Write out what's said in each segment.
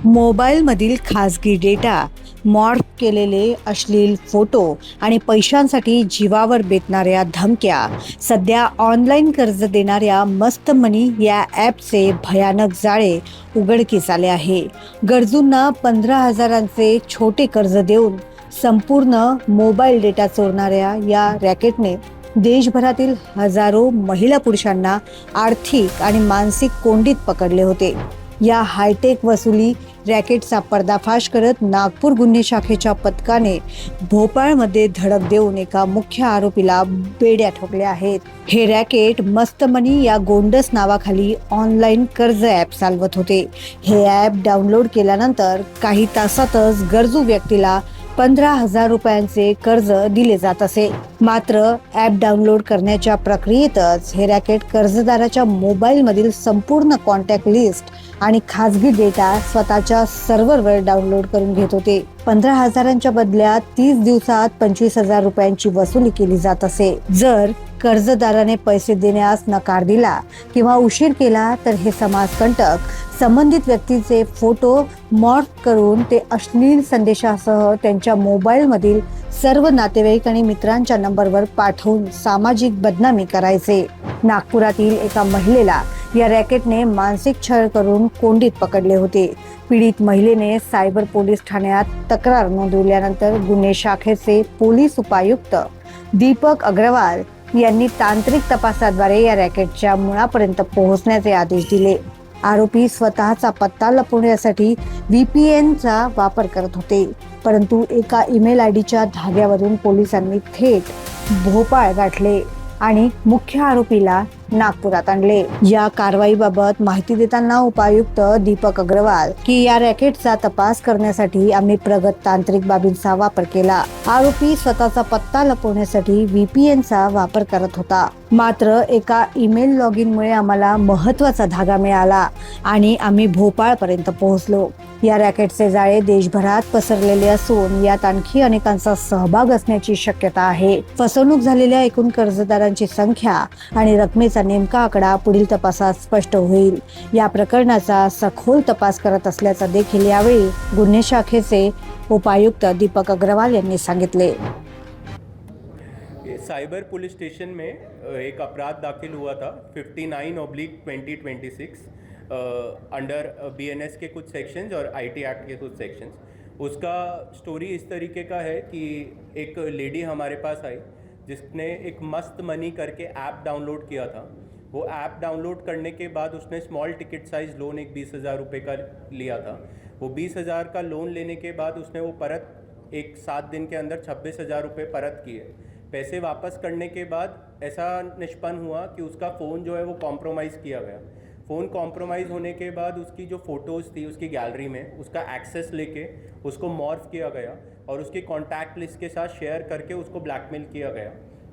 मोबाईलमधील खाजगी data, morph केलेले अश्लील फोटो आणि पैशांसाठी जीवावर बेतणाऱ्या धमक्या सध्या ऑनलाईन कर्ज देणाऱ्या मस्त मनी या ॲपचे भयानक जाळे उघडकीस आले आहे. गरजूंना 15,000चे छोटे कर्ज देऊन संपूर्ण मोबाईल डेटा चोरणाऱ्या या रॅकेटने देशभरातील हजारो महिला पुरुषांना आर्थिक आणि मानसिक कोंडीत पकडले होते. या हायटेक वसुली रॅकेटचा पर्दाफाश करत नागपूर गुन्हे शाखेच्या पथकाने भोपाळमध्ये धडक देऊन एका मुख्य आरोपीला बेड्या ठोकल्या आहेत. हे रॅकेट मस्त मनी या गोंडस नावाखाली ऑनलाईन कर्ज ॲप चालवत होते. हे ॲप डाउनलोड केल्यानंतर काही तासातच गरजू व्यक्तीला 15,000 रुपयांचे कर्ज दिले जात असे. मात्र ॲप डाउनलोड करण्याच्या प्रक्रियेतच हे रॅकेट कर्जदाराच्या मोबाईलमधील संपूर्ण कॉन्टॅक्ट लिस्ट आणि खाजगी डेटा स्वतःच्या सर्व्हरवर डाउनलोड करून घेत होते. 15,000च्या बदल्यात 30 दिवसात 25,000 रुपयांची वसुली केली जात असे. जर कर्जदाराने पैसे देण्यास नकार दिला किंवा उशीर केला तर हे समाजकंटक संबंधित व्यक्तीचे फोटो मॉर्फ करून ते अश्लील संदेशासह त्यांच्या मोबाईलमधील सर्व नातेवाईक आणि मित्रांच्या नंबरवर पाठवून सामाजिक बदनामी करायचे. नागपुरातील एका महिलेला या रॅकेटने मानसिक छळ करून कोंडीत पकडले होते. पीडित महिलेने सायबर पोलीस ठाण्यात तक्रार नोंदवल्यानंतर गुन्हे शाखेचे पोलीस उपायुक्त दीपक अग्रवाल यांनी तांत्रिक तपासाद्वारे या रॅकेटच्या मुळापर्यंत पोहोचण्याचे आदेश दिले. आरोपी स्वतःचा पत्ता लपवण्यासाठी VPNचा वापर करत होते, परंतु एका ईमेल आयडीच्या धाग्यावरून पोलिसांनी थेट भोपाळ गाठले आणि मुख्य आरोपीला नागपुरात आणले. या कारवाईबाबत माहिती देताना उपायुक्त दीपक अग्रवाल की या रॅकेटचा तपास करण्यासाठी आम्ही प्रगत तांत्रिक बाबींचा वापर केला. आरोपी स्वतःचा पत्ता लपवण्यासाठी VPNचा वापर करत होता. मात्र एका ईमेल लॉगिनमुळे आम्हाला महत्त्वाचा धागा मिळाला आणि आम्ही भोपाळपर्यंत पोहोचलो. या रॅकेटचे जाळे देशभरात पसरलेले असून यात आणखी अनेकांचा सहभाग असण्याची शक्यता आहे. फसवणूक झालेल्या एकूण कर्जदारांची संख्या आणि रकमेचा नेमका आकडा पुढील तपासात स्पष्ट होईल. या प्रकरणाचा सखोल तपास करत असल्याचं देखील यावेळी गुन्हे शाखेचे उपायुक्त दीपक अग्रवाल यांनी सांगितले. साइबर पुलिस स्टेशन में एक अपराध दाखिल हुआ था 59/2026 अंडर BNS के कुछ सेक्शंस और IT एक्ट के कुछ सेक्शंस. उसका स्टोरी इस तरीके का है कि एक लेडी हमारे पास आई जिसने एक मस्त मनी करके ऐप डाउनलोड किया था. वो ऐप डाउनलोड करने के बाद उसने स्मॉल टिकट साइज़ लोन एक 20,000 रुपये का लिया था. वो 20,000 का लोन लेने के बाद उसने वो परत एक 7 दिन के अंदर 26,000 रुपये परत किए. पैसे वापस करने के बाद ऐसा निष्पन्न हुआ कि उसका फ़ोन जो है वो कॉम्प्रोमाइज़ किया गया. फ़ोन कॉम्प्रोमाइज़ होने के बाद उसकी जो फ़ोटोज़ थी उसकी गैलरी में उसका एक्सेस लेके उसको मॉर्फ किया गया और उसकी कॉन्टैक्ट लिस्ट के साथ शेयर करके उसको ब्लैकमेल किया गया.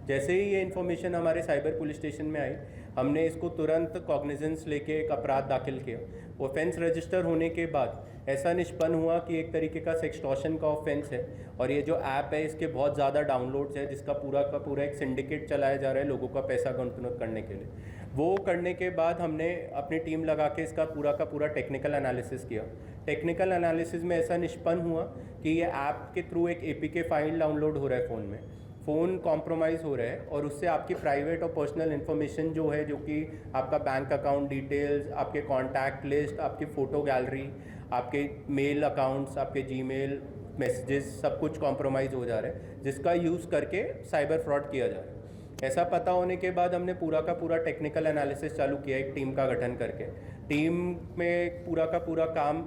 जैसे ही ये इन्फॉर्मेशन हमारे साइबर पुलिस स्टेशन में आई, हमने इसको तुरंत कॉग्निजेंस लेके एक अपराध दाखिल किया. ऑफेंस रजिस्टर होने के बाद ऐसा निष्पन्न हुआ कि एक तरीके का सेक्सटॉर्शन का ऑफेंस है और ये जो ऐप है इसके बहुत ज़्यादा डाउनलोड्स है जिसका पूरा का पूरा एक सिंडिकेट चलाया जा रहा है लोगों का पैसा गंतुनत करने के लिए. वो करने के बाद हमने अपनी टीम लगा के इसका पूरा का पूरा टेक्निकल एनालिसिस किया. टेक्निकल एनालिसिस में ऐसा निष्पन्न हुआ कि ये ऐप के थ्रू एक APK फाइल डाउनलोड हो रहा है फ़ोन में. फ़ोन कॉम्प्रोमाइज़ हो रहा है और उससे आपकी प्राइवेट और पर्सनल इन्फॉर्मेशन जो है, जो कि आपका बैंक अकाउंट डिटेल्स, आपके कॉन्टैक्ट लिस्ट, आपकी फ़ोटो गैलरी, आपके मेल अकाउंट्स, आपके जीमेल मैसेजेस, सब कुछ कॉम्प्रोमाइज़ हो जा रहा है जिसका यूज़ करके साइबर फ्रॉड किया जा रहा है. ऐसा पता होने के बाद हमने पूरा का पूरा टेक्निकल एनालिसिस चालू किया एक टीम का गठन करके. टीम में पूरा का पूरा काम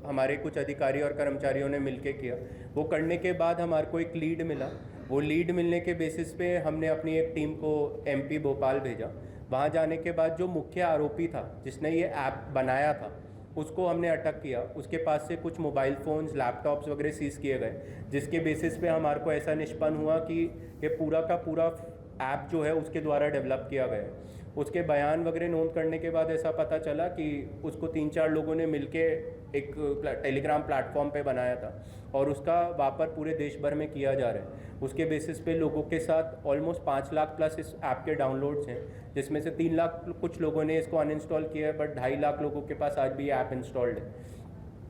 हमारे कुछ अधिकारी और कर्मचारियों ने मिलके किया. वो करने के बाद हमारे को एक लीड मिला. वो लीड मिलने के बेसिस पे हमने अपनी एक टीम को MP भोपाल भेजा. वहाँ जाने के बाद जो मुख्य आरोपी था जिसने ये ऐप बनाया था उसको हमने अटक किया. उसके पास से कुछ मोबाइल फ़ोन्स, लैपटॉप्स वगैरह सीज़ किए गए जिसके बेसिस पे हमारे को ऐसा निष्पन्न हुआ कि ये पूरा का पूरा ऐप जो है उसके द्वारा डेवलप किया गया है. उसके बयान वगैरह नोट करने के बाद ऐसा पता चला कि उसको 3-4 लोगों ने मिलके एक टेलीग्राम प्लेटफॉर्म पे बनाया था और उसका वापर पूरे देश भर में किया जा रहा है. उसके बेसिस पे लोगों के साथ ऑलमोस्ट 5 लाख प्लस इस ऐप के डाउनलोड्स हैं, जिसमें से 3 लाख कुछ लोगों ने इसको अनइंस्टॉल किया है, बट 2.5 लाख लोगों के पास आज भी ये ऐप इंस्टॉल्ड है.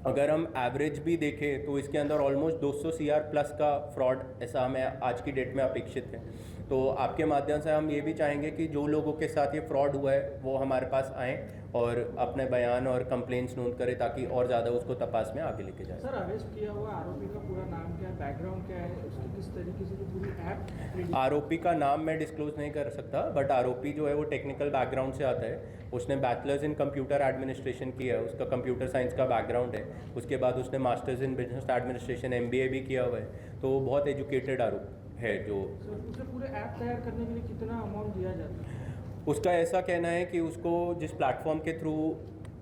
अगर हम एवरेज भी देखें तो इसके अंदर ऑलमोस्ट 200 CR प्लस का फ्रॉड ऐसा हमें आज की डेट में अपेक्षित है। तो आपके माध्यम से हम ये भी चाहेंगे कि जो लोगों के साथ ये फ्रॉड हुआ है वो हमारे पास आएँ और अपने बयान और कंप्लेंट्स नोट करें ताकि और ज़्यादा उसको तपास में आगे लेके जाए। सर, अरेस्ट किया हुआ आरोपी का पूरा नाम क्या है, बैकग्राउंड क्या है, उसकी किस तरीके से जो पूरी ऐप। आरोपी का नाम मैं डिस्क्लोज नहीं कर सकता, बट आरोपी जो है वो टेक्निकल बैकग्राउंड से आता है। उसने बैचलर्स इन कंप्यूटर एडमिनिस्ट्रेशन किया है, उसका कंप्यूटर साइंस का बैकग्राउंड है। उसके बाद उसने masters in business administration MBA भी किया हुआ है। तो वो बहुत एजुकेटेड आरोपी है। जो उसे पूरे ऐप तैयार करने के लिए कितना अमाउंट दिया जाता है? उसका ऐसा कहना है कि उसको जिस प्लेटफॉर्म के थ्रू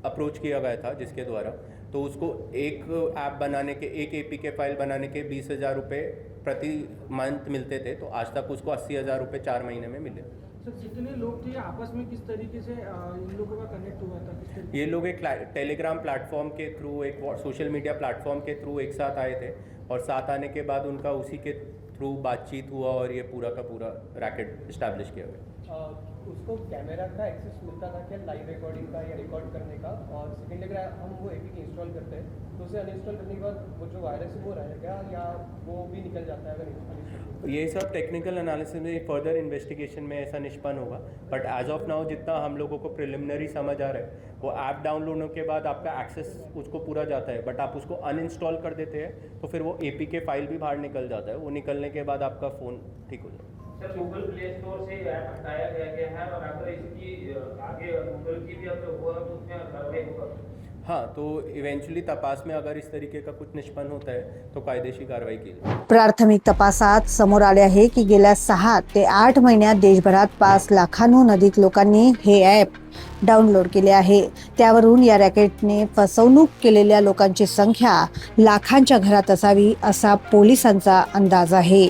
अप्रोच किया गया था, जिसके द्वारा, तो उसको एक ऐप बनाने के, एक APK फाइल बनाने के 20,000 रुपये प्रति मंथ मिलते थे। तो आज तक उसको 80,000 रुपये 4 महीने में मिले। सर, जितने लोग थे आपस में किस तरीके से इन लोगों का कनेक्ट हुआ था, किस तरीके? ये लोग एक टेलीग्राम प्लेटफॉर्म के थ्रू, एक सोशल मीडिया प्लेटफॉर्म के थ्रू एक साथ आए थे और साथ आने के बाद उनका उसी के थ्रू बातचीत हुआ और ये पूरा का पूरा रैकेट इस्टेब्लिश किया गया। उसको कैमरा का एक्सेस मिलता था क्या, लाइव रिकॉर्डिंग का या रिकॉर्ड करने का? और सेकेंड, अगर हम वो APK इंस्टॉल करते हैं तो उसे अनइंस्टॉल करने के बाद वो जो वायरस है वो रहेगा या वो भी निकल जाता है अगर अनइंस्टॉल? ये सब टेक्निकल एनालिसिस में, फर्दर इन्वेस्टिगेशन में ऐसा निष्पन्न होगा। बट एज ऑफ नाउ जितना हम लोगों को प्रिलिमिनरी समझ आ रहा है, वो ऐप डाउनलोड होने के बाद आपका एक्सेस उसको पूरा जाता है, बट आप उसको अनइंस्टॉल कर देते हैं तो फिर वो APK फाइल भी बाहर निकल जाता है। वो निकलने के बाद आपका फ़ोन ठीक हो जाता है। सर, गूगल प्ले स्टोर से ऐप हटाया गया है और अगर इसकी आगे गूगल की भी अगर हुआ तो उसमें कार्रवाई होगा? हाँ, तो इवेंचुअली तपास में अगर इस तरीके का कुछ निष्पन्न होता है तो कायदेशीर कारवाई की जाए। प्राथमिक तपासात समोर आले आहे की गेल्या 6 ते 8 महिन्यात देशभरात 5 लाखांहून अधिक लोकांनी हे ॲप डाउनलोड केले आहे। त्यावरून या रॅकेटने फसवणूक केलेल्या लोकांची संख्या लाखांच्या घरात असावी असा पोलिसांचा अंदाज आहे।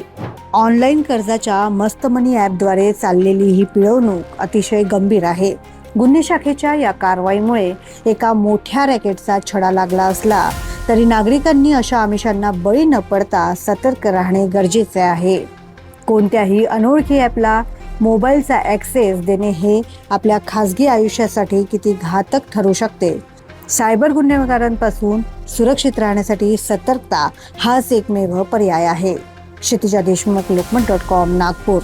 ऑनलाईन कर्जाच्या मस्त मनी ॲपद्वारे चाललेली ही पिळवणूक अतिशय गंभीर आहे। गुन्हे शाखेच्या या कारवाईमुळे एका मोठ्या रॅकेटचा छडा लागला असला तरी नागरिकांनी अशा आमिषांना बळी न पडता सतर्क राहणे गरजेचे आहे। कोणत्याही अनोळखी ॲपला मोबाईलचा ॲक्सेस देणे हे आपल्या खासगी आयुष्यासाठी किती घातक ठरू शकते। सायबर गुन्हेगारांपासून सुरक्षित राहण्यासाठी सतर्कता हाच एकमेव पर्याय आहे। क्षितिजा देशमुख, लोकमत.com, नागपूर।